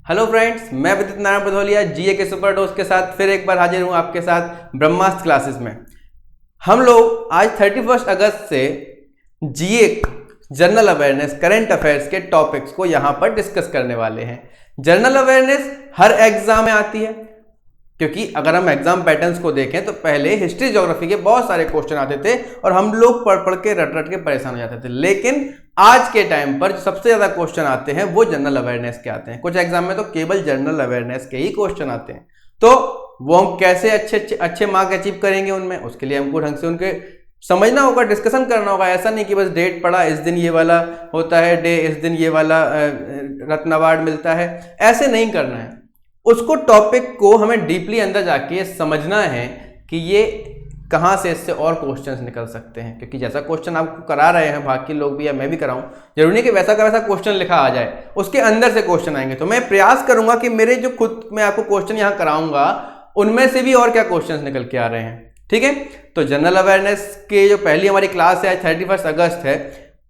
Hello friends, मैं विदित नारायण भदौलिया जीए के सुपर डोज के साथ फिर एक बार हाजिर हूं आपके साथ ब्रह्मास्त्र क्लासेस में। हम लोग आज 31 अगस्त से जीए जनरल अवेयरनेस करंट अफेयर्स के टॉपिक्स को यहां पर डिस्कस करने वाले हैं। जनरल अवेयरनेस हर एग्जाम में आती है, क्योंकि अगर हम एग्जाम पैटर्न्स को देखें तो पहले हिस्ट्री ज्योग्राफी के बहुत सारे क्वेश्चन आते थे और हम लोग पढ़ पढ़ के रट रट के परेशान हो जाते थे। लेकिन आज के टाइम पर जो सबसे ज्यादा क्वेश्चन आते हैं वो जनरल अवेयरनेस के आते हैं। कुछ एग्जाम में तो केवल जनरल अवेयरनेस के ही क्वेश्चन आते हैं। तो वो हम कैसे अच्छे मार्क अचीव करेंगे उनमें, उसके लिए हमको ढंग से उनके समझना होगा, डिस्कशन करना होगा। ऐसा नहीं कि बस डेट पढ़ा, इस दिन ये वाला होता है डे, इस दिन ये वाला रत्न अवार्ड मिलता है, ऐसे नहीं करना है। उसको टॉपिक को हमें डीपली अंदर जाके समझना है कि ये कहाँ से इससे और क्वेश्चंस निकल सकते हैं। क्योंकि जैसा क्वेश्चन आपको करा रहे हैं बाकी लोग भी या मैं भी कराऊं, जरूरी नहीं कि वैसा का वैसा क्वेश्चन लिखा आ जाए, उसके अंदर से क्वेश्चन आएंगे। तो मैं प्रयास करूंगा कि मेरे जो खुद मैं आपको क्वेश्चन यहाँ कराऊंगा उनमें से भी और क्या क्वेश्चन निकल के आ रहे हैं। ठीक है, तो जनरल अवेयरनेस के जो पहली हमारी क्लास है 31 अगस्त है,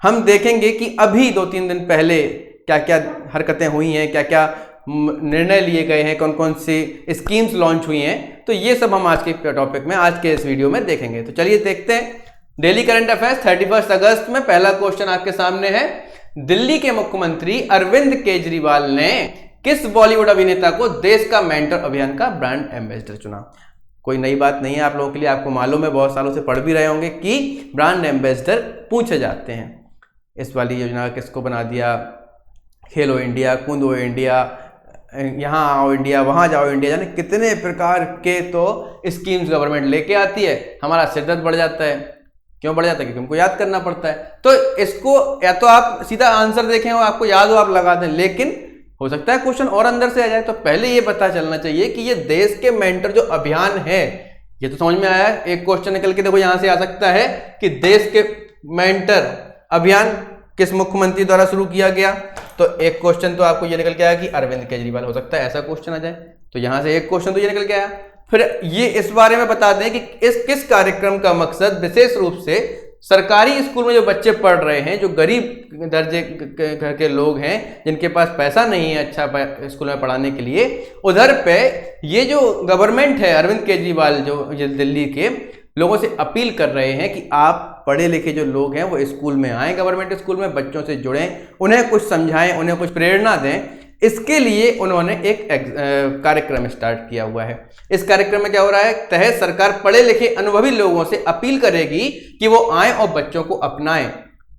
हम देखेंगे कि अभी 2-3 दिन पहले क्या क्या हरकतें हुई हैं, क्या क्या निर्णय लिए गए हैं, कौन कौन सी स्कीम्स लॉन्च हुई हैं। तो ये सब हम आज के टॉपिक में, आज के इस वीडियो में देखेंगे। तो चलिए देखते हैं डेली करंट अफेयर्स 31 अगस्त में। पहला क्वेश्चन आपके सामने है, दिल्ली के मुख्यमंत्री अरविंद केजरीवाल ने किस बॉलीवुड अभिनेता को देश का मेंटर अभियान का ब्रांड एम्बेसडर चुना। कोई नई बात नहीं है आप लोगों के लिए, आपको मालूम है, बहुत सालों से पढ़ भी रहे होंगे कि ब्रांड एम्बेसडर पूछे जाते हैं। इस वाली योजना किसको बना दिया, खेलो इंडिया, कूदो इंडिया, यहाँ आओ इंडिया, वहाँ जाओ इंडिया, यानी कितने प्रकार के तो स्कीम्स गवर्नमेंट लेके आती है। हमारा सिरदर्द बढ़ जाता है। क्यों बढ़ जाता है? क्योंकि हमको याद करना पड़ता है। तो इसको या तो आप सीधा आंसर देखें और आपको याद हो आप लगा दें, लेकिन हो सकता है क्वेश्चन और अंदर से आ जाए। तो पहले ये पता चलना चाहिए कि ये देश के मेंटर जो अभियान है, ये तो समझ में आया है। एक क्वेश्चन निकल के देखो यहां से आ सकता है कि देश के मेंटर अभियान किस मुख्यमंत्री द्वारा शुरू किया गया। तो एक क्वेश्चन तो आपको ये निकल के आया कि अरविंद केजरीवाल, हो सकता है ऐसा क्वेश्चन आ जाए। तो यहां से एक क्वेश्चन तो ये निकल के आया। फिर ये इस बारे में बता दें कि इस किस कार्यक्रम का मकसद विशेष रूप से सरकारी स्कूल में जो बच्चे पढ़ रहे हैं, जो गरीब दर्जे घर के लोग हैं, जिनके पास पैसा नहीं है अच्छा स्कूल में पढ़ाने के लिए, उधर पे ये जो गवर्नमेंट है अरविंद केजरीवाल जो दिल्ली के लोगों से अपील कर रहे हैं कि आप पढ़े लिखे जो लोग हैं वो स्कूल में आए, गवर्नमेंट स्कूल में बच्चों से जुड़ें, उन्हें कुछ समझाएं, उन्हें कुछ प्रेरणा दें। इसके लिए उन्होंने एक कार्यक्रम स्टार्ट किया हुआ है। इस कार्यक्रम में क्या हो रहा है, तहत सरकार पढ़े लिखे अनुभवी लोगों से अपील करेगी कि वो आए और बच्चों को अपनाएं,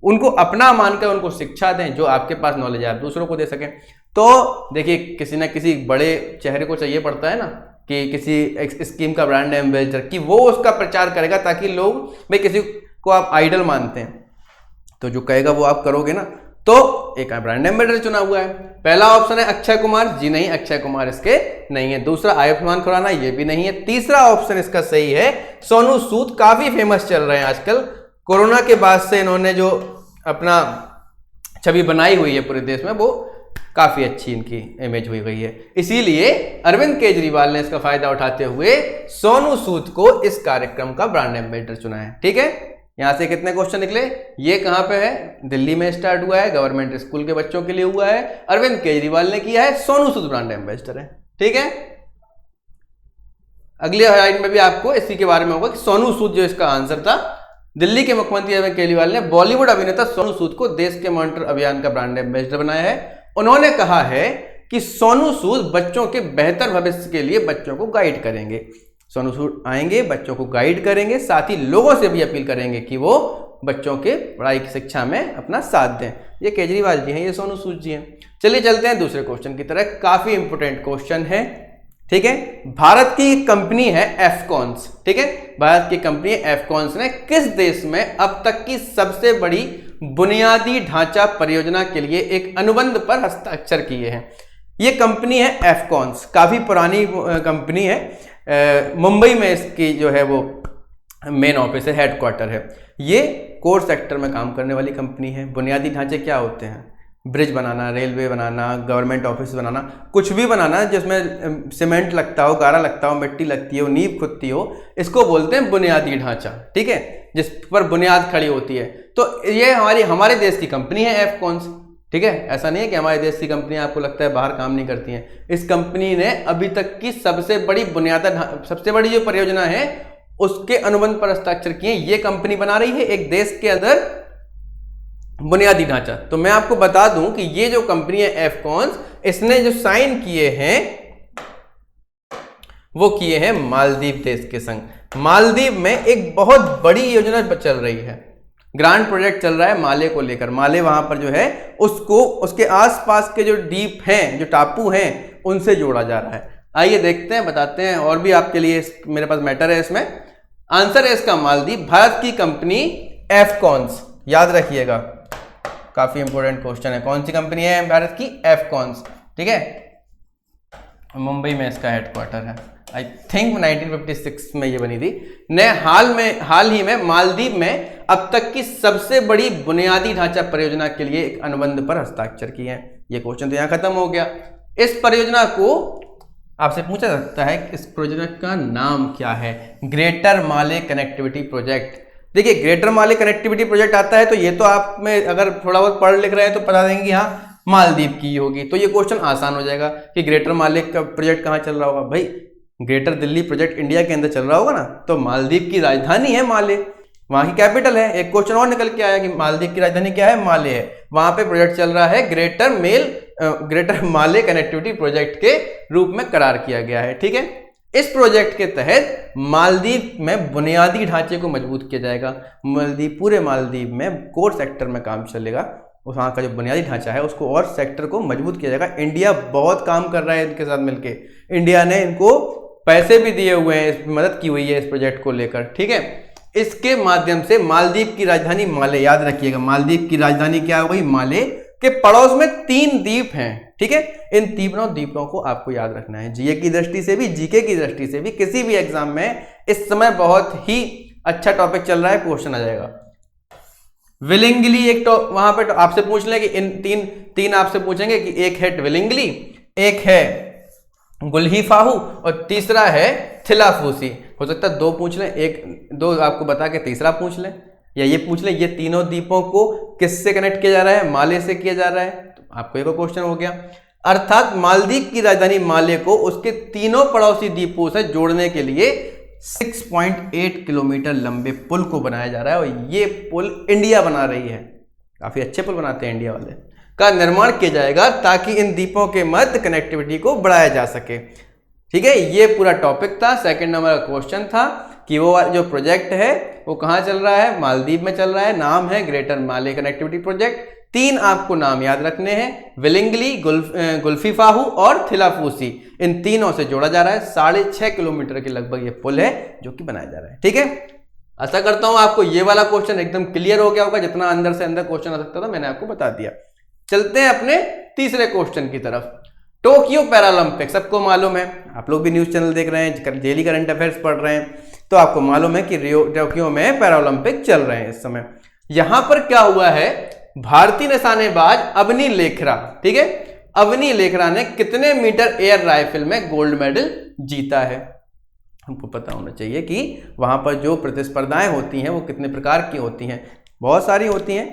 उनको अपना मानकर उनको शिक्षा दें। जो आपके पास नॉलेज है आप दूसरों को दे सकें। तो देखिए, किसी ना किसी बड़े चेहरे को चाहिए पड़ता है ना, कि किसी स्कीम का ब्रांड एम्बेसडर, कि वो उसका प्रचार करेगा, ताकि लोग, भाई किसी को आप आइडल मानते हैं तो जो कहेगा वो आप करोगे ना। तो एक ब्रांड एम्बेसडर चुना हुआ है। पहला ऑप्शन है अक्षय कुमार जी, नहीं, अक्षय कुमार इसके नहीं है। दूसरा आयुष्मान खुराना, ये भी नहीं है। तीसरा ऑप्शन इसका सही है सोनू सूद, काफी फेमस चल रहे हैं आजकल। कोरोना के बाद से इन्होंने जो अपना छवि बनाई हुई है पूरे देश में, वो काफी अच्छी इनकी इमेज हुई गई है। इसीलिए अरविंद केजरीवाल ने इसका फायदा उठाते हुए सोनू सूद को इस कार्यक्रम का ब्रांड एम्बेसडर चुना है। ठीक है, यहां से कितने क्वेश्चन निकले? ये कहां पे है? दिल्ली में स्टार्ट हुआ है, गवर्नमेंट स्कूल के बच्चों के लिए हुआ है, अरविंद केजरीवाल ने किया है, सोनू सूद ब्रांड एम्बेसडर है। ठीक है, अगले लाइन में भी आपको इसी के बारे में होगा कि सोनू सूद जो इसका आंसर था, दिल्ली के मुख्यमंत्री अरविंद केजरीवाल ने बॉलीवुड अभिनेता सोनू सूद को देश के मेंटर अभियान का ब्रांड एम्बेसडर बनाया है। उन्होंने कहा है कि सोनू सूद बच्चों के बेहतर भविष्य के लिए बच्चों को गाइड करेंगे। सोनू सूद आएंगे, बच्चों को गाइड करेंगे, साथ ही लोगों से भी अपील करेंगे कि वो बच्चों के पढ़ाई की शिक्षा में अपना साथ दें। ये केजरीवाल जी हैं, ये सोनू सूद जी हैं। चलिए चलते हैं दूसरे क्वेश्चन की तरह। काफी इंपोर्टेंट क्वेश्चन है। ठीक है, भारत की कंपनी है एफकॉन्स। ठीक है, भारत की कंपनी एफकॉन्स ने किस देश में अब तक की सबसे बड़ी बुनियादी ढांचा परियोजना के लिए एक अनुबंध पर हस्ताक्षर किए हैं? ये कंपनी है एफकॉन्स, काफी पुरानी कंपनी है। मुंबई में इसकी जो है वो मेन ऑफिस है, हेडक्वार्टर है। ये कोर सेक्टर में काम करने वाली कंपनी है। बुनियादी ढांचे क्या होते हैं? ब्रिज बनाना, रेलवे बनाना, गवर्नमेंट ऑफिस बनाना, कुछ भी बनाना जिसमें सीमेंट लगता हो, गारा लगता हो, मिट्टी लगती हो, नींव खुदती हो, इसको बोलते हैं बुनियादी ढांचा। ठीक है, जिस पर बुनियाद खड़ी होती है। तो ये हमारे देश की कंपनी है एफकॉन्स। ठीक है, ऐसा नहीं है कि हमारे देश की कंपनियां आपको लगता है बाहर काम नहीं करती हैं। इस कंपनी ने अभी तक की सबसे बड़ी जो परियोजना है उसके अनुबंध पर हस्ताक्षर किए। ये कंपनी बना रही है एक देश के अंदर बुनियादी ढांचा। तो मैं आपको बता दूं कि ये जो कंपनी है एफकॉन्स, इसने जो साइन किए हैं वो किए हैं मालदीव देश के संग। मालदीव में एक बहुत बड़ी योजना चल रही है, ग्रांड प्रोजेक्ट चल रहा है माले को लेकर। माले वहां पर जो है उसको उसके आसपास के जो द्वीप हैं, जो टापू हैं, उनसे जोड़ा जा रहा है। आइए देखते हैं, बताते हैं, और भी आपके लिए मेरे पास मैटर है इसमें। आंसर है इसका मालदीव। भारत की कंपनी एफकॉन्स, याद रखिएगा, काफी इंपॉर्टेंट क्वेश्चन है। कौन सी कंपनी है भारत की? एफकॉन्स, ठीक है। मुंबई में इसका हेडक्वार्टर है। आई थिंक 1956 में ये बनी थी। ने हाल ही में मालदीव में अब तक की सबसे बड़ी बुनियादी ढांचा परियोजना के लिए एक अनुबंध पर हस्ताक्षर किए हैं। ये क्वेश्चन तो यहां खत्म हो गया। इस परियोजना को आपसे पूछा जा सकता है कि इस परियोजना का नाम क्या है? ग्रेटर माले कनेक्टिविटी प्रोजेक्ट। देखिए, ग्रेटर माले कनेक्टिविटी प्रोजेक्ट आता है तो ये तो आप में अगर थोड़ा बहुत पढ़ लिख रहे हैं तो बता देंगे हाँ मालदीव की होगी, तो ये क्वेश्चन आसान हो जाएगा कि ग्रेटर माले का प्रोजेक्ट कहाँ चल रहा होगा। भाई ग्रेटर दिल्ली प्रोजेक्ट इंडिया के अंदर चल रहा होगा ना, तो मालदीव की राजधानी है माले, वहां की कैपिटल है। एक क्वेश्चन और निकल के आया कि मालदीव की राजधानी क्या है? माले है। वहां पे प्रोजेक्ट चल रहा है ग्रेटर माले कनेक्टिविटी प्रोजेक्ट के रूप में करार किया गया है, ठीक है। इस प्रोजेक्ट के तहत मालदीव में बुनियादी ढांचे को मजबूत किया जाएगा। पूरे मालदीव में कोर सेक्टर में काम चलेगा, वहाँ का जो बुनियादी ढांचा है उसको और सेक्टर को मजबूत किया जाएगा। इंडिया बहुत काम कर रहा है इनके साथ मिलके। इंडिया ने इनको पैसे भी दिए हुए हैं, मदद की हुई है इस प्रोजेक्ट को लेकर, ठीक है। इसके माध्यम से मालदीव की राजधानी माले, याद रखिएगा मालदीव की राजधानी क्या हो गई? माले। के पड़ोस में 3 द्वीप हैं, ठीक है। इन तीनों द्वीपों को आपको याद रखना है। जीए की दृष्टि से भी, जीके की दृष्टि से भी, किसी भी एग्जाम में इस समय बहुत ही अच्छा टॉपिक चल रहा है, क्वेश्चन आ जाएगा। विलिंगली एक तो वहां पे तो आपसे पूछ लें कि इन तीन आपसे पूछेंगे कि एक है ट्विलिंगली, एक है गुल्हीफाहू और तीसरा है थिलाफूसी। हो सकता है 2 पूछ लें, 1-2 आपको बता के तीसरा पूछ लें, या ये पूछ लें ये तीनों द्वीपों को किससे कनेक्ट किया जा रहा है? माले से किया जा रहा है। तो आपको एक और क्वेश्चन हो गया। अर्थात मालदीव की राजधानी माले को उसके तीनों पड़ोसी द्वीपों से जोड़ने के लिए 6.8 किलोमीटर लंबे पुल को बनाया जा रहा है, और ये पुल इंडिया बना रही है। काफी अच्छे पुल बनाते हैं इंडिया वाले। का निर्माण किया जाएगा ताकि इन द्वीपों के मध्य कनेक्टिविटी को बढ़ाया जा सके, ठीक है। ये पूरा टॉपिक था। सेकंड नंबर का क्वेश्चन था कि वो जो प्रोजेक्ट है वो कहाँ चल रहा है? मालदीव में चल रहा है। नाम है ग्रेटर माले कनेक्टिविटी प्रोजेक्ट। 3 आपको नाम याद रखने हैं, विलिंगली, गुल्फीफाहू और थिलाफूसी। इन तीनों से जोड़ा जा रहा है। 6.5 किलोमीटर के लगभग ये पुल है जो कि बनाया जा रहा है, ठीक है। आशा करता हूं आपको ये वाला क्वेश्चन एकदम क्लियर हो गया होगा। जितना अंदर से अंदर क्वेश्चन आ सकता था मैंने आपको बता दिया। चलते हैं अपने तीसरे क्वेश्चन की तरफ। टोक्यो पैरालंपिक, सबको मालूम है, आप लोग भी न्यूज चैनल देख रहे हैं, डेली करंट अफेयर्स पढ़ रहे हैं, तो आपको मालूम है कि टोक्यो में पैरालंपिक चल रहे हैं इस समय। यहां पर क्या हुआ है? भारतीय निशानेबाज अवनी लेखरा, ठीक है, अवनी लेखरा ने कितने मीटर एयर राइफल में गोल्ड मेडल जीता है? हमको पता होना चाहिए कि वहां पर जो प्रतिस्पर्धाएं होती हैं वो कितने प्रकार की होती हैं। बहुत सारी होती हैं,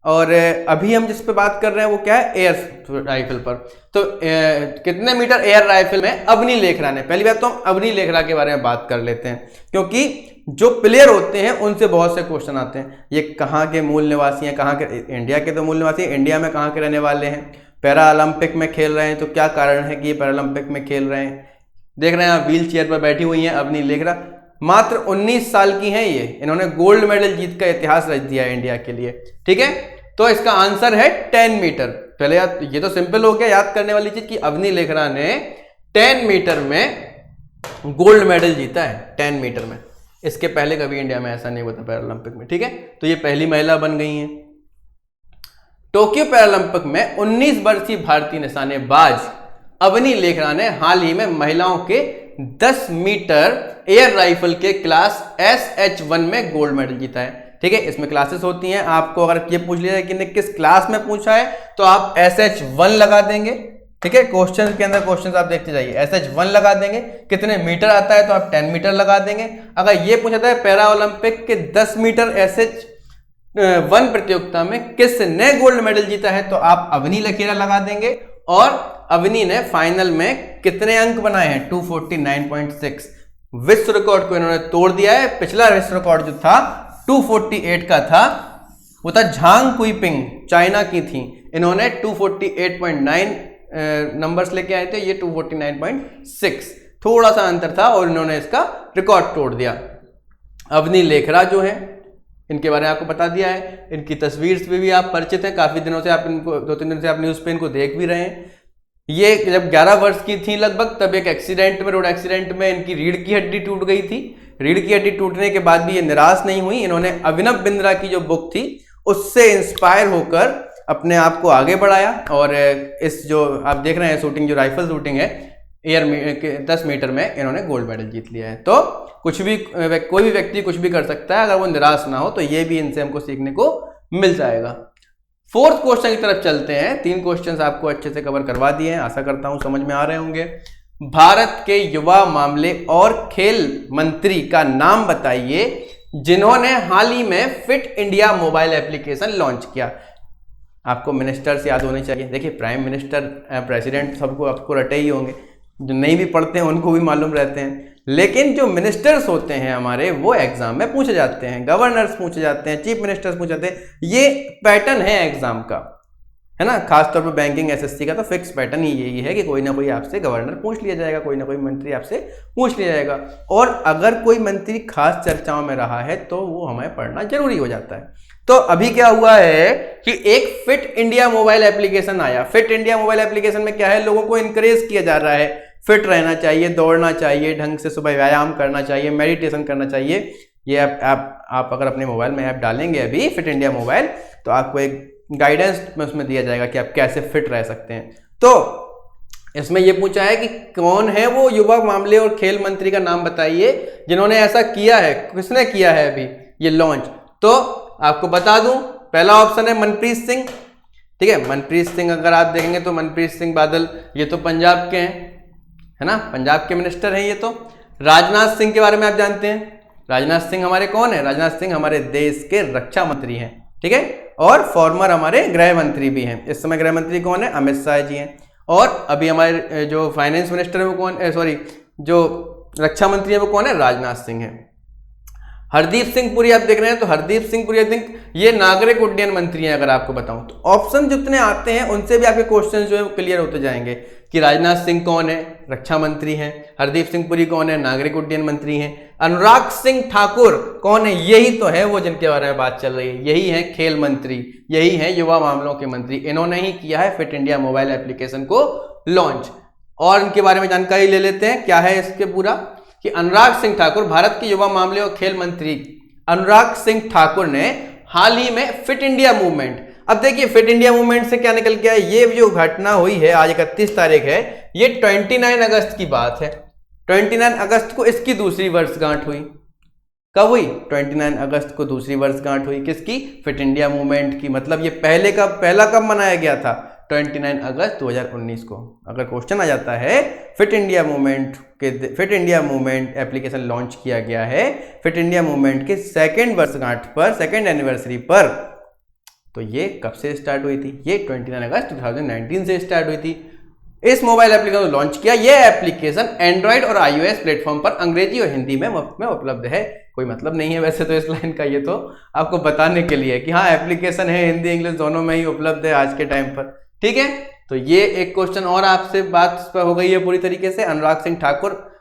और अभी हम जिस पे बात कर रहे हैं वो क्या है? एयर राइफल पर। तो कितने मीटर एयर राइफल में अवनी लेखरा ने, पहली बात तो हम अवनी लेखरा के बारे में बात कर लेते हैं, क्योंकि जो प्लेयर होते हैं उनसे बहुत से क्वेश्चन आते हैं। ये कहाँ के मूल निवासी हैं? कहाँ के? इंडिया के तो मूल निवासी हैं। इंडिया में कहाँ के रहने वाले हैं? पैरा ओलंपिक में खेल रहे हैं, तो क्या कारण है कि ये पैरा ओलंपिक में खेल रहे हैं? देख रहे हैं व्हील चेयर पर बैठी हुई हैं अवनी लेखरा। मात्र 19 साल की हैं ये। इन्होंने गोल्ड मेडल जीत का इतिहास रच दिया है इंडिया के लिए, ठीक है। तो इसका आंसर है 10 मीटर। पहले याद, ये तो सिंपल हो गया याद करने वाली चीज कि अवनी लेखरा ने 10 मीटर में गोल्ड मेडल जीता है। 10 मीटर में, इसके पहले कभी इंडिया में ऐसा नहीं हुआ था पैरालंपिक में, ठीक है। तो ये पहली महिला बन गई हैं। टोक्यो पैरालंपिक में 19 वर्षीय भारतीय निशानेबाज अवनी लेखरा ने हाल ही में महिलाओं के 10 मीटर एयर राइफल के क्लास SH1 में गोल्ड मेडल जीता है, ठीक है। इसमें क्लासेस होती हैं। आपको अगर ये पूछ लिया कि किस क्लास में पूछा है तो आप SH1 लगा देंगे, ठीक है। क्वेश्चन के अंदर क्वेश्चन आप देखते जाइए, SH1 लगा देंगे। कितने मीटर आता है तो आप 10 मीटर लगा देंगे। अगर ये पूछा था पैरा ओलंपिक के 10 मीटर वन प्रतियोगिता में किसने गोल्ड मेडल जीता है, तो आप अवनी लकीरा लगा देंगे। और अवनी ने फाइनल में कितने अंक बनाए हैं, 249.6। विश्व रिकॉर्ड को इन्होंने तोड़ दिया है। पिछला विश्व रिकॉर्ड जो था 248 का था, वो था झांग कुइपिंग, चाइना की थी। इन्होंने 248.9 नंबर्स लेके आए थे, ये 249.6, थोड़ा सा अंतर था और इन्होंने इसका रिकॉर्ड तोड़ दिया। अवनी लेखरा जो है, इनके बारे में आपको बता दिया है। इनकी तस्वीर से भी आप परिचित हैं, काफी दिनों से आप इनको 2-3 दिन से आप न्यूज पे इनको देख भी रहे हैं। ये जब 11 वर्ष की थी लगभग, तब एक एक्सीडेंट में, रोड एक्सीडेंट में इनकी रीढ़ की हड्डी टूट गई थी। रीढ़ की हड्डी टूटने के बाद भी ये निराश नहीं हुई। इन्होंने अभिनव बिंद्रा की जो बुक थी उससे इंस्पायर होकर अपने आप को आगे बढ़ाया और इस जो आप देख रहे हैं शूटिंग, जो राइफल शूटिंग है एयर में 10 मीटर में, इन्होंने गोल्ड मेडल जीत लिया है। तो कुछ भी, कोई भी व्यक्ति कुछ भी कर सकता है, अगर वो निराश ना हो तो ये भी इनसे हमको सीखने को मिल जाएगा। फोर्थ क्वेश्चन की तरफ चलते हैं। 3 क्वेश्चंस आपको अच्छे से कवर करवा दिए हैं, आशा करता हूं समझ में आ रहे होंगे। भारत के युवा मामले और खेल मंत्री का नाम बताइए जिन्होंने हाल ही में fit India mobile application launch किया। आपको मिनिस्टर्स याद होने चाहिए। देखिए, प्राइम मिनिस्टर, प्रेसिडेंट सबको आपको रटे ही होंगे, जो नहीं भी पढ़ते हैं उनको भी मालूम रहते हैं। लेकिन जो मिनिस्टर्स होते हैं हमारे, वो एग्जाम में पूछे जाते हैं, गवर्नर्स पूछे जाते हैं, चीफ मिनिस्टर्स पूछे जाते हैं। ये पैटर्न है एग्जाम का, है ना। खासतौर पर बैंकिंग एसएससी का तो फिक्स पैटर्न ही यही है कि कोई ना कोई आपसे गवर्नर पूछ लिया जाएगा, कोई ना कोई मंत्री आपसे पूछ लिया जाएगा। और अगर कोई मंत्री खास चर्चाओं में रहा है तो वो हमें पढ़ना जरूरी हो जाता है। तो अभी क्या हुआ है कि एक फिट इंडिया मोबाइल एप्लीकेशन आया। फिट इंडिया मोबाइल एप्लीकेशन में क्या है, लोगों को इंकरेज किया जा रहा है, फिट रहना चाहिए, दौड़ना चाहिए, ढंग से सुबह व्यायाम करना चाहिए, मेडिटेशन करना चाहिए। ये आप अगर अपने मोबाइल में ऐप डालेंगे अभी फिट इंडिया मोबाइल, तो आपको एक गाइडेंस उसमें दिया जाएगा कि आप कैसे फिट रह सकते हैं। तो इसमें यह पूछा है कि कौन है वो युवा मामले और खेल मंत्री का नाम बताइए जिन्होंने ऐसा किया है। किसने किया है अभी ये लॉन्च, तो आपको बता दूं, पहला ऑप्शन है मनप्रीत सिंह। ठीक है, मनप्रीत सिंह अगर आप देखेंगे तो मनप्रीत सिंह बादल, ये तो पंजाब के हैं, है ना, पंजाब के मिनिस्टर हैं ये तो। राजनाथ सिंह के बारे में आप जानते हैं, राजनाथ सिंह हमारे कौन है, राजनाथ सिंह हमारे देश के रक्षा मंत्री हैं। ठीक है, और फॉर्मर हमारे गृह मंत्री भी हैं। इस समय गृह मंत्री कौन है, अमित शाह जी हैं। और अभी हमारे जो फाइनेंस मिनिस्टर है वो कौन, सॉरी जो रक्षा मंत्री है वो कौन है, राजनाथ सिंह है। हरदीप सिंह पुरी आप देख रहे हैं, तो हरदीप सिंह पुरी आई थिंक ये नागरिक उड्डयन मंत्री हैं। अगर आपको बताऊं तो ऑप्शन जितने आते हैं उनसे भी आपके क्वेश्चन जो है क्लियर होते जाएंगे कि राजनाथ सिंह कौन है, रक्षा मंत्री हैं, हरदीप सिंह पुरी कौन है, नागरिक उड्डयन मंत्री हैं, अनुराग सिंह ठाकुर कौन है, यही तो है वो जिनके बारे में बात चल रही है, यही है खेल मंत्री, यही है युवा मामलों के मंत्री। इन्होंने ही किया है फिट इंडिया मोबाइल एप्लीकेशन को लॉन्च। और इनके बारे में जानकारी ले लेते हैं, क्या है इसके पूरा, कि अनुराग सिंह ठाकुर, भारत के युवा मामले और खेल मंत्री अनुराग सिंह ठाकुर ने हाल ही में फिट इंडिया मूवमेंट, अब देखिए फिट इंडिया मूवमेंट से क्या निकल के आया, ये जो घटना हुई है आज 31 तारीख है, ये 29 अगस्त की बात है। 29 अगस्त को इसकी दूसरी वर्षगांठ हुई। कब हुई, 29 अगस्त को दूसरी वर्षगांठ हुई किसकी, फिट इंडिया मूवमेंट की। मतलब ये पहला कब मनाया गया था, 29 अगस्त 2019 को। अगर क्वेश्चन आ जाता है fit India movement application launch किया गया है फिट इंडिया मूवमेंट के सेकेंड वर्षगांठ पर, सेकेंड एनिवर्सरी पर, तो ये कब से स्टार्ट हुई थी, ये 29 अगस्त 2019 से स्टार्ट हुई थी। इस मोबाइल एप्लीकेशन को लॉन्च किया। यह एप्लीकेशन एंड्रॉइड और iOS प्लेटफॉर्म पर अंग्रेजी और हिंदी में मुफ्त में उपलब्ध है। कोई मतलब नहीं है वैसे तो इस लाइन का, ये तो आपको बताने के लिए कि हाँ एप्लीकेशन है, हिंदी इंग्लिश दोनों में ही उपलब्ध है आज के टाइम पर। ठीक है, तो ये एक क्वेश्चन और आपसे बात हो गई है पूरी तरीके से। अनुराग सिंह ठाकुर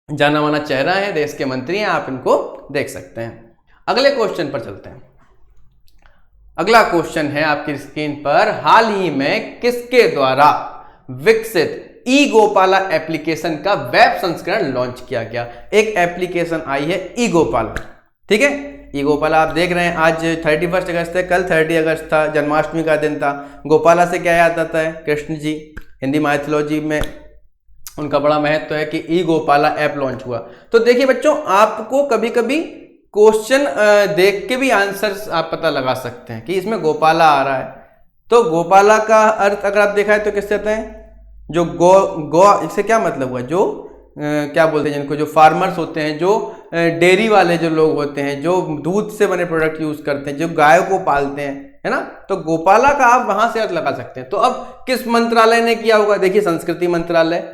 जाना माना चेहरा है, देश के मंत्री हैं, आप इनको देख सकते हैं। अगले क्वेश्चन पर चलते हैं। अगला क्वेश्चन है आपकी स्क्रीन पर, हाल ही में किसके द्वारा विकसित ई गोपाला एप्लीकेशन का वेब संस्करण लॉन्च किया गया। एक एप्लीकेशन आई है ई गोपाला। ठीक है, ई गोपाला आप देख रहे हैं, आज 31 अगस्त है, कल 30 अगस्त था, जन्माष्टमी का दिन था। गोपाला से क्या याद आता है, कृष्ण जी। हिंदी माइथोलॉजी में उनका बड़ा महत्व है कि ई गोपाला ऐप लॉन्च हुआ। तो देखिए बच्चों, आपको कभी कभी क्वेश्चन देख के भी आंसर आप पता लगा सकते हैं कि इसमें गोपाला आ रहा है। तो गोपाला का अर्थ अगर आप देखा है तो किससे आता है, जो गो इससे क्या मतलब हुआ, जो क्या बोलते हैं जिनको, जो फार्मर्स होते हैं, जो डेयरी वाले जो लोग होते हैं, जो दूध से बने प्रोडक्ट यूज करते हैं, जो गाय को पालते हैं, है ना, तो गोपाला का आप वहां से अर्थ लगा सकते हैं। तो अब किस मंत्रालय ने किया होगा, देखिए संस्कृति मंत्रालय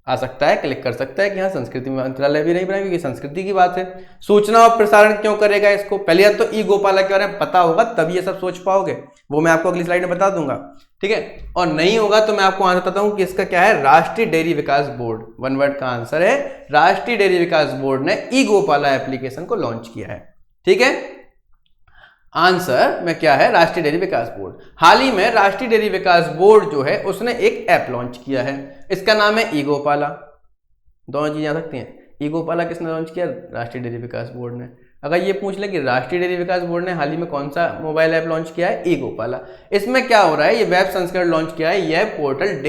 आ सकता है, क्लिक कर सकता है कि हाँ संस्कृति मंत्रालय भी नहीं बनाया क्योंकि संस्कृति की बात है। सूचना और प्रसारण क्यों करेगा इसको, पहले या तो ई गोपाला के बारे में पता होगा तब ये सब सोच पाओगे, वो मैं आपको अगली स्लाइड में बता दूंगा, ठीक है। और नहीं होगा तो मैं आपको आंसर बताता हूं कि इसका क्या है, राष्ट्रीय डेयरी विकास बोर्ड, वन वर्ड का आंसर है राष्ट्रीय डेयरी विकास बोर्ड ने ई गोपाला एप्लीकेशन को लॉन्च किया है, ठीक है। आंसर में क्या है, राष्ट्रीय डेयरी विकास बोर्ड। हाल ही में राष्ट्रीय डेयरी विकास बोर्ड जो है उसने एक ऐप लॉन्च किया है, इसका नाम है ई गोपाला। दोनों चीजें आ सकती हैं, ई गोपाला किसने लॉन्च किया, राष्ट्रीय डेयरी विकास बोर्ड ने। अगर ये पूछ ले कि राष्ट्रीय डेयरी विकास बोर्ड ने हाल ही में कौन सा मोबाइल ऐप लॉन्च किया है, ई गोपाला। इसमें क्या हो रहा है, ये वेब संस्करण लॉन्च किया है, यह पोर्टल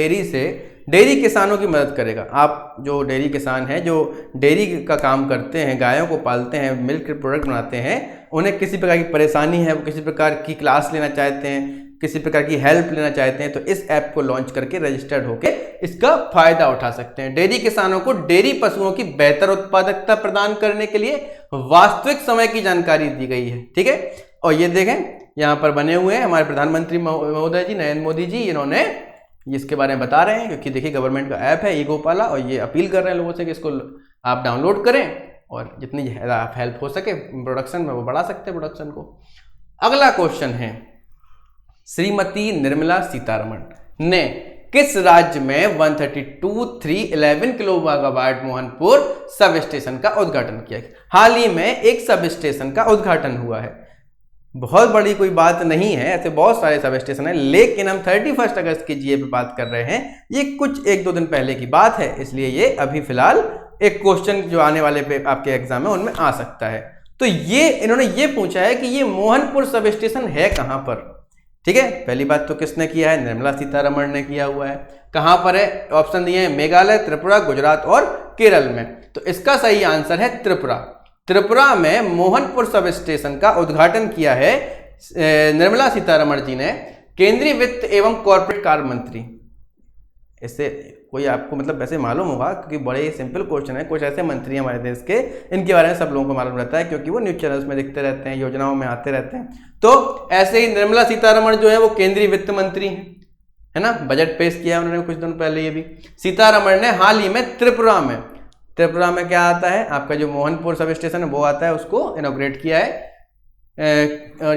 डेयरी किसानों की मदद करेगा। आप जो डेयरी किसान हैं, जो डेयरी का काम करते हैं, गायों को पालते हैं, मिल्क प्रोडक्ट बनाते हैं, उन्हें किसी प्रकार की परेशानी है, वो किसी प्रकार की क्लास लेना चाहते हैं, किसी प्रकार की हेल्प लेना चाहते हैं, तो इस ऐप को लॉन्च करके रजिस्टर्ड होकर इसका फायदा उठा सकते हैं। डेयरी किसानों को डेयरी पशुओं की बेहतर उत्पादकता प्रदान करने के लिए वास्तविक समय की जानकारी दी गई है, ठीक है। और ये देखें यहाँ पर बने हुए हैं हमारे प्रधानमंत्री महोदय जी, नरेंद्र मोदी जी, इन्होंने इसके बारे में बता रहे हैं क्योंकि देखिए गवर्नमेंट का ऐप है ई गोपाला, और ये अपील कर रहे हैं लोगों से कि इसको आप डाउनलोड करें और जितनी हेल्प हो सके प्रोडक्शन में वो बढ़ा सकते हैं प्रोडक्शन को। अगला क्वेश्चन है, श्रीमती निर्मला सीतारमण ने किस राज्य में 132.311 किलोवाट मोहनपुर सब स्टेशन का उद्घाटन किया? हाल ही में एक सब स्टेशन का उद्घाटन हुआ है, बहुत बड़ी कोई बात नहीं है, ऐसे बहुत सारे सब स्टेशन है, लेकिन हम 31 अगस्त की जीए पे बात कर रहे हैं, ये कुछ 1-2 दिन पहले की बात है, इसलिए ये अभी फिलहाल एक क्वेश्चन जो आने वाले पे आपके एग्जाम में उनमें आ सकता है। तो ये इन्होंने ये पूछा है कि ये मोहनपुर सब स्टेशन है कहां पर, ठीक है। पहली बात तो किसने किया है, निर्मला सीतारमण ने किया हुआ है। कहां पर है, ऑप्शन दिए हैं मेघालय, त्रिपुरा, गुजरात और केरल में। तो इसका सही आंसर है त्रिपुरा। त्रिपुरा में मोहनपुर सब स्टेशन का उद्घाटन किया है निर्मला सीतारमण जी ने, केंद्रीय वित्त एवं कॉर्पोरेट कार्य मंत्री। इससे कोई आपको मतलब वैसे मालूम होगा क्योंकि बड़े सिंपल क्वेश्चन है, कुछ ऐसे मंत्री हमारे देश के, इनके बारे में सब लोगों को मालूम रहता है क्योंकि वो न्यूज चैनल्स में दिखते रहते हैं, योजनाओं में आते रहते हैं। तो ऐसे ही निर्मला सीतारमण जो है वो केंद्रीय वित्त मंत्री हैं, है ना, बजट पेश किया उन्होंने कुछ दिन पहले। ये भी सीतारमण ने हाल ही में त्रिपुरा में क्या आता है, आपका जो मोहनपुर सब स्टेशन है वो आता है, उसको इनॉग्रेट किया है।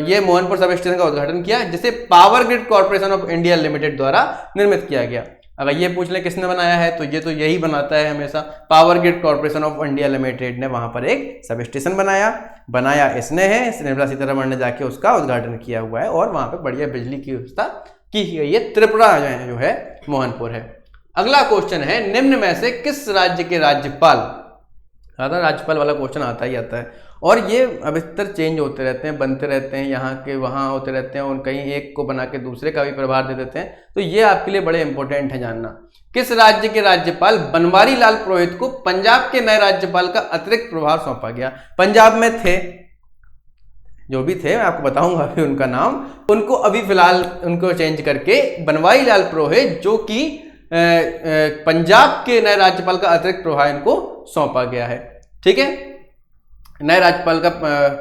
ये मोहनपुर सब स्टेशन का उद्घाटन किया जिसे power grid corporation of India limited द्वारा निर्मित किया गया। अगर ये पूछ ले किसने बनाया है तो ये तो यही बनाता है हमेशा, power grid corporation of India limited ने वहां पर एक सब स्टेशन बनाया इसने है, निर्मला सीतारमण ने जाके उसका उद्घाटन किया हुआ है और वहां पर बढ़िया बिजली की व्यवस्था की गई है। त्रिपुरा जो है मोहनपुर है। अगला क्वेश्चन है, निम्न में से किस राज्य के राज्यपाल, राज्यपाल वाला क्वेश्चन आता ही आता है और ये अधिकतर चेंज होते रहते हैं, बनते रहते हैं, यहाँ के वहाँ होते रहते हैं और कहीं एक को बना के दूसरे का भी प्रभार दे देते हैं, तो ये आपके लिए बड़े इंपॉर्टेंट है जानना। किस राज्य के राज्यपाल बनवारी लाल पुरोहित को पंजाब के नए राज्यपाल का अतिरिक्त प्रभार सौंपा गया? पंजाब में थे जो भी थे, मैं आपको बताऊंगा अभी उनका नाम, उनको अभी फिलहाल उनको चेंज करके बनवारी लाल पुरोहित जो कि पंजाब के नए राज्यपाल का अतिरिक्त प्रभार इनको सौंपा गया है, ठीक है। नए राज्यपाल का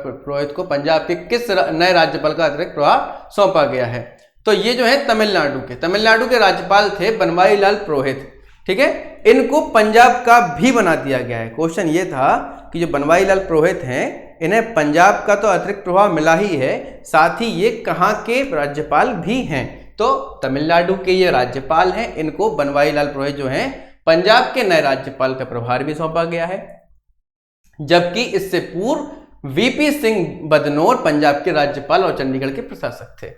पुरोहित को पंजाब के किस नए राज्यपाल का अतिरिक्त प्रभार सौंपा गया है? तो ये जो है तमिलनाडु के राज्यपाल थे बनवारी लाल पुरोहित, ठीक है। इनको पंजाब का भी बना दिया गया है। क्वेश्चन ये था कि जो बनवारी लाल पुरोहित हैं इन्हें पंजाब का तो अतिरिक्त प्रभाव मिला ही है, साथ ही ये कहाँ के राज्यपाल भी हैं, तो तमिलनाडु के ये राज्यपाल हैं, इनको बनवारी लाल पुरोहित जो हैं पंजाब के नए राज्यपाल का प्रभार भी सौंपा गया है। जबकि इससे पूर्व वीपी सिंह बदनौर पंजाब के राज्यपाल और चंडीगढ़ के प्रशासक थे।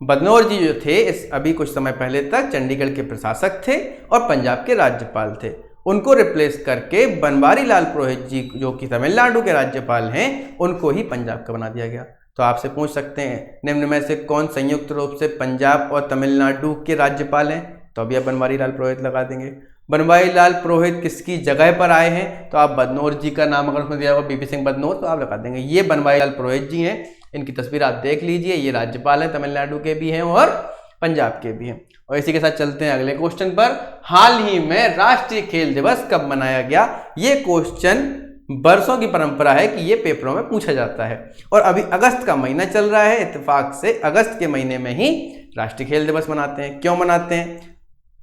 बदनौर जी जो थे इस अभी कुछ समय पहले तक चंडीगढ़ के प्रशासक थे और पंजाब के राज्यपाल थे, उनको रिप्लेस करके बनवारी लाल पुरोहित जी जो कि तमिलनाडु के राज्यपाल हैं उनको ही पंजाब का बना दिया गया। तो आपसे पूछ सकते हैं निम्न में से कौन संयुक्त रूप से पंजाब और तमिलनाडु के राज्यपाल हैं, तो अभी आप बनवारी लाल पुरोहित लगा देंगे। बनवारी लाल पुरोहित किसकी जगह पर आए हैं, तो आप बदनौर जी का नाम अगर उसमें दिया होगा बीपी सिंह बदनौर तो आप लगा देंगे। ये बनवारी लाल पुरोहित जी हैं, इनकी तस्वीर आप देख लीजिए, ये राज्यपाल हैं, तमिलनाडु के भी हैं और पंजाब के भी हैं। और इसी के साथ चलते हैं अगले क्वेश्चन पर। हाल ही में राष्ट्रीय खेल दिवस कब मनाया गया? ये क्वेश्चन बरसों की परंपरा है कि ये पेपरों में पूछा जाता है और अभी अगस्त का महीना चल रहा है। इत्तेफाक से अगस्त के महीने में ही राष्ट्रीय खेल दिवस मनाते हैं। क्यों मनाते हैं?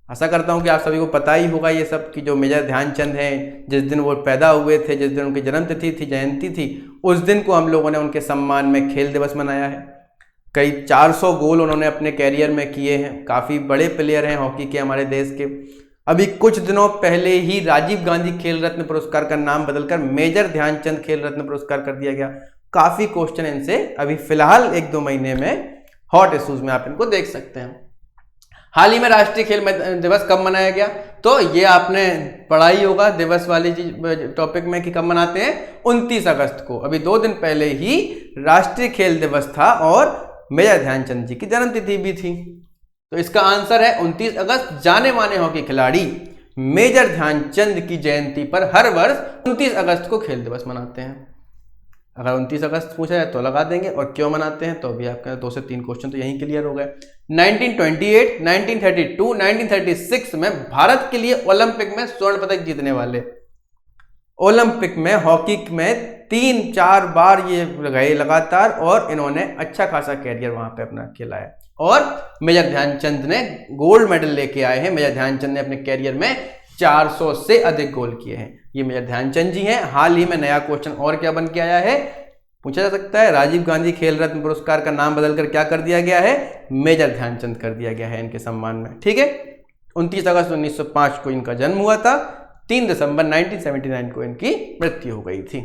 आशा करता हूं कि आप सभी को पता ही होगा ये सब कि जो मेजर ध्यानचंद हैं, जिस दिन वो पैदा हुए थे, जिस दिन उनकी जन्मतिथि थी, जयंती थी, उस दिन को हम लोगों ने उनके सम्मान में खेल दिवस मनाया है। कई 400 गोल उन्होंने अपने कैरियर में किए हैं। काफ़ी बड़े प्लेयर हैं हॉकी के हमारे देश के। अभी कुछ दिनों पहले ही राजीव गांधी खेल रत्न पुरस्कार का नाम बदलकर मेजर ध्यानचंद खेल रत्न पुरस्कार कर दिया गया। काफ़ी क्वेश्चन इनसे अभी फिलहाल 1-2 महीने में हॉट इश्यूज में आप इनको देख सकते हैं। हाल ही में राष्ट्रीय खेल दिवस कब मनाया गया? तो ये आपने पढ़ा ही होगा दिवस वाली टॉपिक में कि कब मनाते हैं, 29 अगस्त को। अभी 2 दिन पहले ही राष्ट्रीय खेल दिवस था और मेजर ध्यानचंद जी की जन्मतिथि भी थी। तो इसका आंसर है 29 अगस्त। जाने माने हॉकी खिलाड़ी मेजर ध्यानचंद की जयंती पर हर वर्ष 29 अगस्त को खेल दिवस मनाते हैं। अगर 29 अगस्त पूछा जाए तो लगा देंगे, और क्यों मनाते हैं तो अभी आपके 2 से 3 क्वेश्चन तो यहीं क्लियर हो गए। 1928, 1932, 1936 में भारत के लिए ओलंपिक में स्वर्ण पदक जीतने वाले, ओलंपिक में हॉकी में 3-4 बार ये गए लगातार और इन्होंने अच्छा खासा कैरियर वहां पे अपना खेला है। और मेजर ध्यानचंद ने गोल्ड मेडल लेके आए हैं। मेजर ध्यानचंद ने अपने कैरियर में 400 से अधिक गोल किए हैं। ये मेजर ध्यानचंद जी हैं। हाल ही में नया क्वेश्चन और क्या बन के आया है, पूछा जा सकता है। राजीव गांधी खेल रत्न पुरस्कार का नाम बदलकर क्या कर दिया गया है? मेजर ध्यानचंद कर दिया गया है इनके सम्मान में। ठीक है, 29 अगस्त 1905 को इनका जन्म हुआ था। 3 दिसंबर 1979 को इनकी मृत्यु हो गई थी।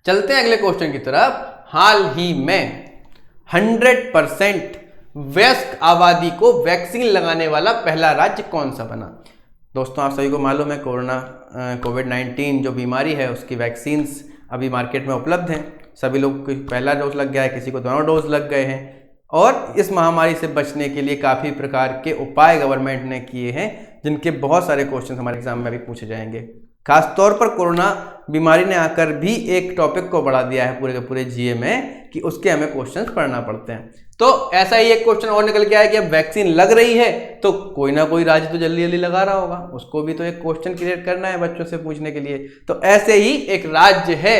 चलते हैं अगले क्वेश्चन की तरफ। हाल ही में 100% वयस्क आबादी को वैक्सीन लगाने वाला पहला राज्य कौन सा बना? दोस्तों, आप सभी को मालूम है कोविड-19 जो बीमारी है उसकी वैक्सीन्स अभी मार्केट में उपलब्ध हैं। सभी लोग को पहला डोज लग गया है, किसी को दोनों डोज लग गए हैं। और इस महामारी से बचने के लिए काफ़ी प्रकार के उपाय गवर्नमेंट ने किए हैं, जिनके बहुत सारे क्वेश्चन हमारे एग्जाम में अभी पूछे जाएंगे। खासतौर पर कोरोना बीमारी ने आकर भी एक टॉपिक को बढ़ा दिया है पूरे के पूरे जीए में कि उसके हमें क्वेश्चंस पढ़ना पड़ते हैं। तो ऐसा ही एक क्वेश्चन और निकल के आया कि अब वैक्सीन लग रही है तो कोई ना कोई राज्य तो जल्दी जल्दी लगा रहा होगा, उसको भी तो एक क्वेश्चन क्रिएट करना है बच्चों से पूछने के लिए। तो ऐसे ही एक राज्य है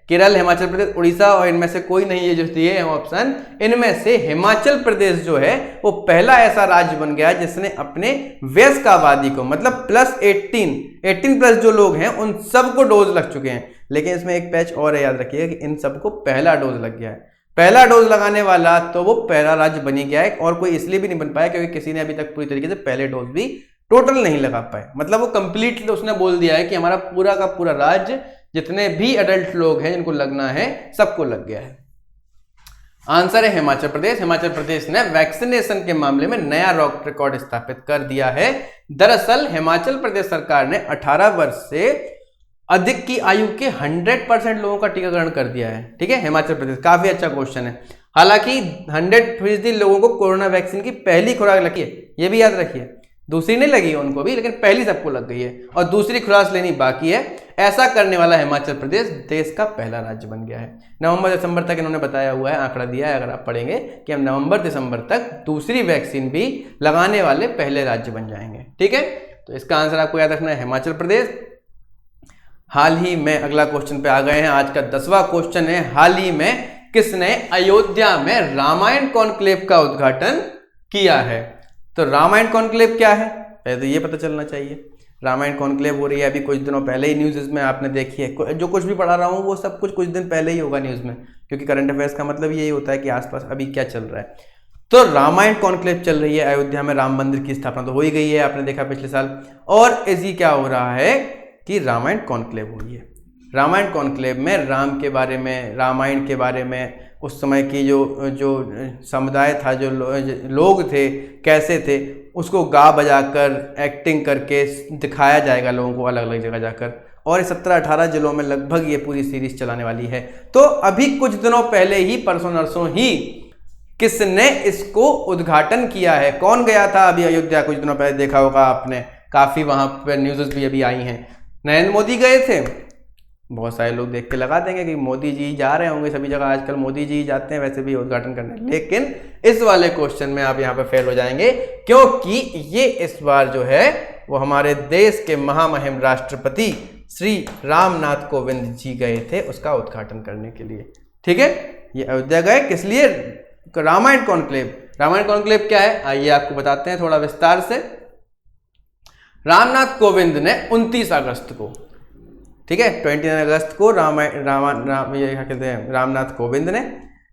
केरल, हिमाचल प्रदेश, उड़ीसा, और इनमें से कोई नहीं है जो दिए हैं ऑप्शन। इनमें से हिमाचल प्रदेश जो है वो पहला ऐसा राज्य बन गया जिसने अपने वयस्क आबादी को, मतलब +18 प्लस जो लोग हैं उन सबको डोज लग चुके हैं। लेकिन इसमें एक पैच और है, याद रखिएगा कि इन सबको पहला डोज लग गया है। पहला डोज लगाने वाला तो वो पहला राज्य बनी गया है, और कोई इसलिए भी नहीं बन पाया क्योंकि किसी ने अभी तक पूरी तरीके से पहले डोज भी टोटल नहीं लगा पाए। मतलब वो कंप्लीटली उसने बोल दिया है कि हमारा पूरा का पूरा राज्य, जितने भी अडल्ट लोग हैं जिनको लगना है, सबको लग गया है। आंसर है हिमाचल प्रदेश। हिमाचल प्रदेश ने वैक्सीनेशन के मामले में नया रिकॉर्ड स्थापित कर दिया है। दरअसल हिमाचल प्रदेश सरकार ने 18 वर्ष से अधिक की आयु के 100% लोगों का टीकाकरण कर दिया है। ठीक है, हिमाचल प्रदेश काफी अच्छा क्वेश्चन है। हालांकि 100% लोगों को कोरोना वैक्सीन की पहली खुराक लगी है, ये भी याद रखिए। दूसरी नहीं लगी उनको भी, लेकिन पहली सबको लग गई है और दूसरी खुराक लेनी बाकी है। ऐसा करने वाला हिमाचल प्रदेश देश का पहला राज्य बन गया है। नवंबर दिसंबर तक इन्होंने बताया हुआ है, आंकड़ा दिया है, अगर आप पढ़ेंगे कि हम नवंबर दिसंबर तक दूसरी वैक्सीन भी लगाने वाले पहले राज्य बन जाएंगे। ठीक है, तो इसका आंसर आपको याद रखना है हिमाचल प्रदेश। हाल ही में अगला क्वेश्चन पे आ गए हैं। आज का 10वां क्वेश्चन है, हाल ही में किसने अयोध्या में रामायण कॉन्क्लेव का उद्घाटन किया है? तो रामायण कॉन्क्लेव क्या है पहले तो ये पता चलना चाहिए। रामायण कॉन्क्लेव हो रही है अभी कुछ दिनों पहले ही, न्यूज़ में आपने देखी है। जो कुछ भी पढ़ा रहा हूँ वो सब कुछ दिन पहले ही होगा न्यूज़ में, क्योंकि करंट अफेयर्स का मतलब यही होता है कि आसपास अभी क्या चल रहा है। तो रामायण कॉन्क्लेव चल रही है अयोध्या में। राम मंदिर की स्थापना तो हो ही गई है, आपने देखा पिछले साल। और इसी क्या हो रहा है कि रामायण कॉन्क्लेव हो रही है। रामायण कॉन्क्लेव में राम के बारे में, रामायण के बारे में, उस समय की जो समुदाय था, जो लोग थे कैसे थे, उसको गा बजाकर एक्टिंग करके दिखाया जाएगा लोगों को अलग अलग जगह जाकर। और 17-18 जिलों में लगभग ये पूरी सीरीज चलाने वाली है। तो अभी कुछ दिनों पहले ही, परसों नरसों ही, किसने इसको उद्घाटन किया है? कौन गया था अभी अयोध्या? कुछ दिनों पहले देखा होगा आपने, काफ़ी वहाँ पर न्यूज़ भी अभी आई हैं। नरेंद्र मोदी गए थे, बहुत सारे लोग देख के लगा देंगे कि मोदी जी जा रहे होंगे सभी जगह, आजकल मोदी जी जाते हैं वैसे भी उद्घाटन करने, लेकिन इस वाले क्वेश्चन में आप यहाँ पे फेल हो जाएंगे, क्योंकि ये इस बार जो है वो हमारे देश के महामहिम राष्ट्रपति श्री रामनाथ कोविंद जी गए थे उसका उद्घाटन करने के लिए। ठीक है, ये अयोध्या गए किस लिए? रामायण कॉन्क्लेव। रामायण कॉन्क्लेव क्या है आइए आपको बताते हैं थोड़ा विस्तार से। रामनाथ कोविंद ने 29 अगस्त को, ठीक है, 29 अगस्त को ये क्या कहते हैं, रामनाथ कोविंद ने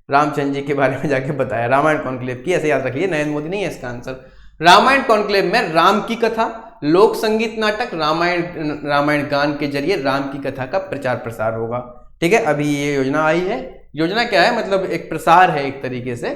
रामचंद्र जी के बारे में जाके बताया। रामायण कॉन्क्लेव की, ऐसे याद रखिए, नरेंद्र मोदी नहीं है इसका आंसर। रामायण कॉन्क्लेव में राम की कथा, लोक संगीत नाटक, रामायण गान के जरिए राम की कथा का प्रचार प्रसार होगा। ठीक है, अभी ये योजना आई है। योजना क्या है? मतलब एक प्रसार है एक तरीके से।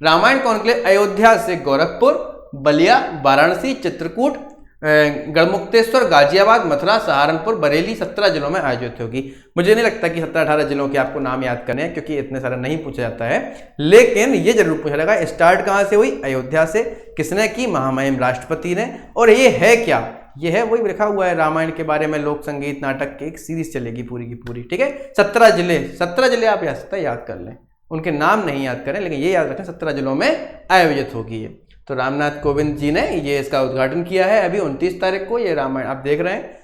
रामायण कॉन्क्लेव अयोध्या से गोरखपुर, बलिया, वाराणसी, चित्रकूट, गढ़मुक्तेश्वर, गाजियाबाद, मथुरा, सहारनपुर, बरेली 17 जिलों में आयोजित होगी। मुझे नहीं लगता कि 17-18 जिलों के आपको नाम याद करने हैं, क्योंकि इतने सारे नहीं पूछा जाता है, लेकिन ये जरूर पूछा जाएगा स्टार्ट कहाँ से हुई? अयोध्या से। किसने की? महामहिम राष्ट्रपति ने। और ये है क्या? ये है वही लिखा हुआ है रामायण के बारे में, लोक संगीत नाटक की एक सीरीज चलेगी पूरी की पूरी। ठीक है, 17 जिले आप याद कर लें, उनके नाम नहीं याद करें लेकिन ये याद रखें 17 जिलों में आयोजित होगी ये। तो रामनाथ कोविंद जी ने ये इसका उद्घाटन किया है अभी 29 तारीख को। ये रामायण आप देख रहे हैं,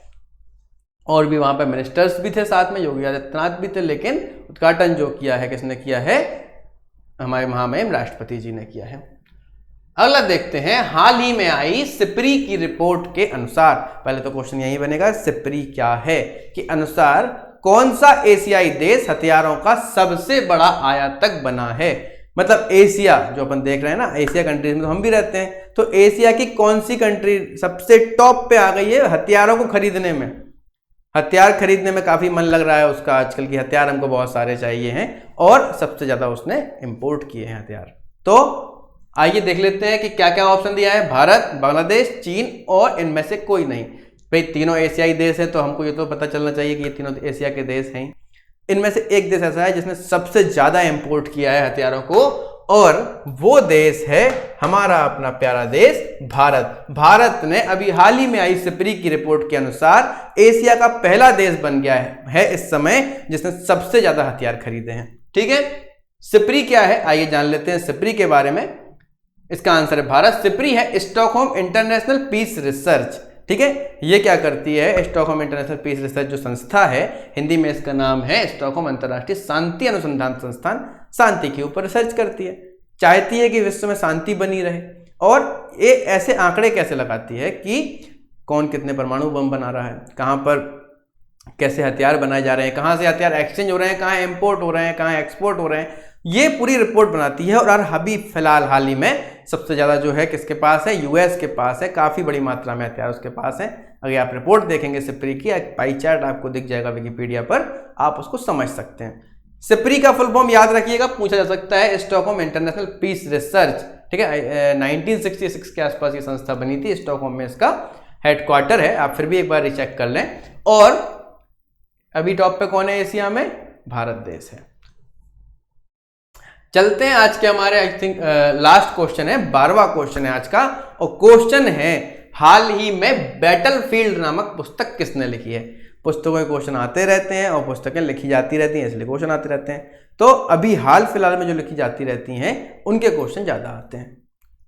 और भी वहां पर मिनिस्टर्स भी थे साथ में, योगी आदित्यनाथ भी थे, लेकिन उद्घाटन जो किया है किसने किया है? हमारे महामहिम राष्ट्रपति जी ने किया है। अगला देखते हैं, हाल ही में आई सिप्री की रिपोर्ट के अनुसार, पहले तो क्वेश्चन यही बनेगा सिप्री क्या है, कि अनुसार कौन सा एशियाई देश हथियारों का सबसे बड़ा आयातक बना है? मतलब एशिया जो अपन देख रहे हैं ना, एशिया कंट्रीज में तो हम भी रहते हैं, तो एशिया की कौन सी कंट्री सबसे टॉप पे आ गई है हथियारों को खरीदने में? हथियार खरीदने में काफी मन लग रहा है उसका आजकल, की हथियार हमको बहुत सारे चाहिए हैं, और सबसे ज्यादा उसने इंपोर्ट किए हैं हथियार। तो आइए देख लेते हैं कि क्या क्या ऑप्शन दिया है। भारत, बांग्लादेश, चीन और इनमें से कोई नहीं। भाई तीनों एशियाई देश हैं तो हमको ये तो पता चलना चाहिए कि ये तीनों एशिया के देश हैं। इनमें से एक देश ऐसा है जिसने सबसे ज्यादा इंपोर्ट किया है हथियारों को, और वो देश है हमारा अपना प्यारा देश भारत। भारत ने अभी हाल ही में आई सिप्री की रिपोर्ट के अनुसार एशिया का पहला देश बन गया है इस समय जिसने सबसे ज्यादा हथियार खरीदे हैं। ठीक है, सिप्री क्या है आइए जान लेते हैं सिप्री के बारे में। इसका आंसर है भारत। सिप्री है स्टॉकहोम इंटरनेशनल पीस रिसर्च। ठीक है, ये क्या करती है? स्टॉकहोम इंटरनेशनल पीस रिसर्च जो संस्था है, हिंदी में इसका नाम है स्टॉकहोम अंतरराष्ट्रीय शांति अनुसंधान संस्थान, शांति के ऊपर रिसर्च करती है, चाहती है कि विश्व में शांति बनी रहे। और ये ऐसे आंकड़े कैसे लगाती है कि कौन कितने परमाणु बम बना रहा है, कहाँ पर कैसे हथियार बनाए जा रहे हैं, कहाँ से हथियार एक्सचेंज हो रहे हैं, कहाँ इंपोर्ट हो रहे हैं, कहाँ एक्सपोर्ट हो रहे हैं, ये पूरी रिपोर्ट बनाती है। और अभी फिलहाल हाल ही में सबसे ज्यादा जो है किसके पास है? यूएस के पास है, काफी बड़ी मात्रा में हथियार उसके पास है। अगर आप रिपोर्ट देखेंगे सिप्री की, एक पाई चार्ट आपको दिख जाएगा विकिपीडिया पर, आप उसको समझ सकते हैं। सिप्री का फुल फॉर्म याद रखिएगा, पूछा जा सकता है, स्टॉकहोम इंटरनेशनल पीस रिसर्च। ठीक है, 1966 के आसपास ये संस्था बनी थी, स्टॉकहोम में इसका हेडक्वार्टर है, आप फिर भी एक बार रिचेक कर लें। और अभी टॉप पे कौन है एशिया में? भारत देश है। चलते हैं आज के हमारे आई थिंक लास्ट क्वेश्चन है, 12वां क्वेश्चन है आज का, और क्वेश्चन है हाल ही में बैटलफील्ड नामक पुस्तक किसने लिखी है? पुस्तकों के क्वेश्चन आते रहते हैं और पुस्तकें लिखी जाती रहती हैं, इसलिए क्वेश्चन आते रहते हैं। तो अभी हाल फिलहाल में जो लिखी जाती रहती हैं उनके क्वेश्चन ज्यादा आते हैं।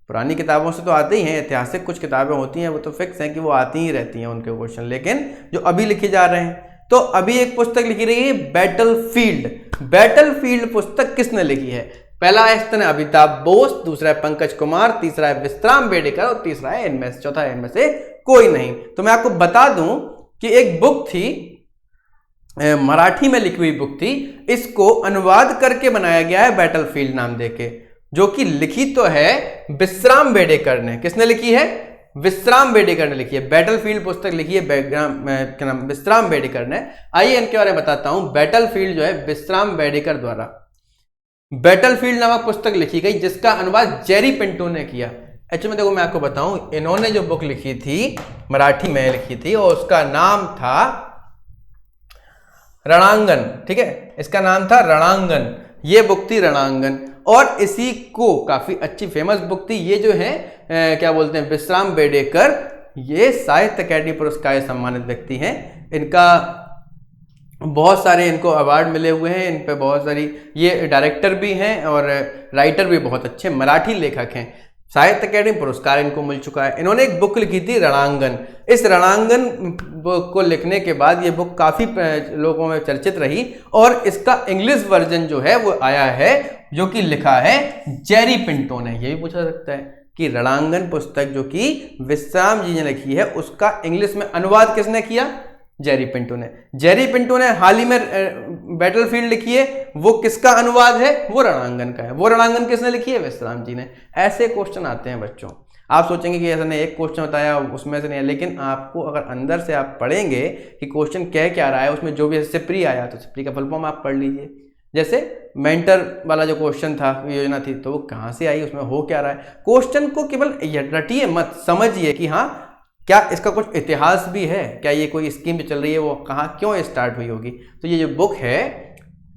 पुरानी किताबों से तो आते ही हैं, ऐतिहासिक कुछ किताबें होती हैं वो तो फिक्स हैं कि वो आती ही रहती हैं उनके क्वेश्चन, लेकिन जो अभी लिखे जा रहे हैं, तो अभी एक पुस्तक लिखी रही है बैटलफील्ड। बैटलफील्ड पुस्तक किसने लिखी है? पहला है अमिताभ बोस, दूसरा है पंकज कुमार, तीसरा है विश्राम बेडेकर और तीसरा है इनमें से, चौथा है इनमें से कोई नहीं। तो मैं आपको बता दूं कि एक बुक थी, मराठी में लिखी हुई बुक थी, इसको अनुवाद करके बनाया गया है बैटलफील्ड नाम देके, जो कि लिखी तो है विश्राम बेडेकर ने। किसने लिखी है? विश्राम बेडेकर ने लिखी है। बैटलफील्ड पुस्तक लिखी है क्या नाम? विश्राम बेडेकर ने। आइए इनके बारे में बताता हूं। बैटलफील्ड जो है विश्राम बेडेकर द्वारा बैटलफील्ड नामक पुस्तक लिखी गई, जिसका अनुवाद जेरी पिंटो ने किया। एक्चुअली देखो मैं आपको बताऊं, इन्होंने जो बुक लिखी थी मराठी में लिखी थी और उसका नाम था रणांगन। ठीक है, इसका नाम था रणांगन, ये बुक थी रणांगन, और इसी को काफी अच्छी फेमस बुक थी। ये जो है क्या बोलते हैं, विश्राम बेडेकर, ये साहित्य अकेडमी पुरस्कार सम्मानित व्यक्ति हैं। इनका बहुत सारे इनको अवार्ड मिले हुए हैं, इन पे बहुत सारी, ये डायरेक्टर भी हैं और राइटर भी बहुत अच्छे मराठी लेखक हैं। साहित्य अकेडमी पुरस्कार इनको मिल चुका है। इन्होंने एक बुक लिखी थी रणांगन। इस रणांगन बुक को लिखने के बाद ये बुक काफ़ी लोगों में चर्चित रही और इसका इंग्लिश वर्जन जो है वो आया है, जो कि लिखा है जेरी पिंटो ने। ये भी पूछा सकता है कि रणांगन पुस्तक जो कि विश्राम जी ने लिखी है, उसका इंग्लिश में अनुवाद किसने किया? जेरी पिंटो ने। जेरी पिंटो ने हाल ही में बैटलफील्ड लिखी है, वो किसका अनुवाद है? वो रणांगन का है। वो रणांगन किसने लिखी है? विश्राम जी ने। ऐसे क्वेश्चन आते हैं बच्चों। आप सोचेंगे कि ऐसा नहीं, एक क्वेश्चन बताया उसमें से नहीं है, लेकिन आपको अगर अंदर से आप पढ़ेंगे कि क्वेश्चन कह क्या रहा है, उसमें जो भी सिप्री आया तो सिप्री का फुल फॉर्म आप पढ़ लीजिए। जैसे मेंटर वाला जो क्वेश्चन था, योजना थी, तो वो कहाँ से आई, उसमें हो क्या रहा है। क्वेश्चन को केवल रटिए मत, समझिए कि हाँ क्या इसका कुछ इतिहास भी है, क्या ये कोई स्कीम जो चल रही है वो कहाँ क्यों स्टार्ट हुई होगी। तो ये जो बुक है,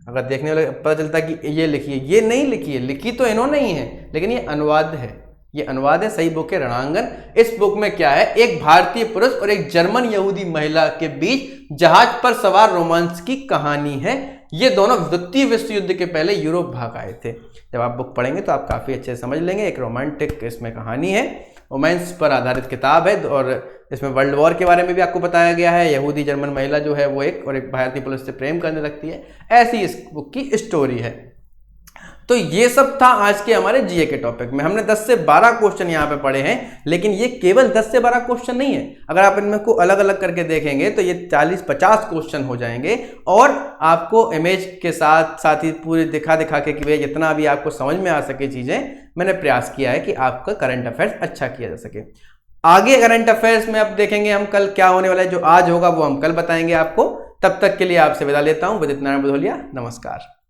अगर देखने वाले पता चलता है कि ये लिखी है, ये नहीं लिखी है, लिखी तो इन्होंने ही है, लेकिन ये अनुवाद है, ये अनुवाद है। सही बुक है रणांगन। इस बुक में क्या है, एक भारतीय पुरुष और एक जर्मन यहूदी महिला के बीच जहाज पर सवार रोमांस की कहानी है। ये दोनों द्वितीय विश्व युद्ध के पहले यूरोप भाग आए थे। जब आप बुक पढ़ेंगे तो आप काफ़ी अच्छे से समझ लेंगे। एक रोमांटिक इसमें कहानी है, रोमांस पर आधारित किताब है और इसमें वर्ल्ड वॉर के बारे में भी आपको बताया गया है। यहूदी जर्मन महिला जो है वो एक भारतीय पुलिस से प्रेम करने लगती है, ऐसी इस बुक की स्टोरी है। तो ये सब था आज के हमारे जीए के टॉपिक में। हमने 10 से 12 क्वेश्चन यहाँ पे पढ़े हैं, लेकिन ये केवल 10 से 12 क्वेश्चन नहीं है। अगर आप इनमें को अलग अलग करके देखेंगे तो ये 40-50 क्वेश्चन हो जाएंगे और आपको इमेज के साथ ही पूरे दिखा के कि भैया जितना भी आपको समझ में आ सके चीज़ें, मैंने प्रयास किया है कि आपका करंट अफेयर्स अच्छा किया जा सके। आगे करंट अफेयर्स में अब देखेंगे हम कल क्या होने वाला है, जो आज होगा वो हम कल बताएंगे आपको। तब तक के लिए आपसे विदा लेता हूँ। विदित नारायण बुधोलिया, नमस्कार।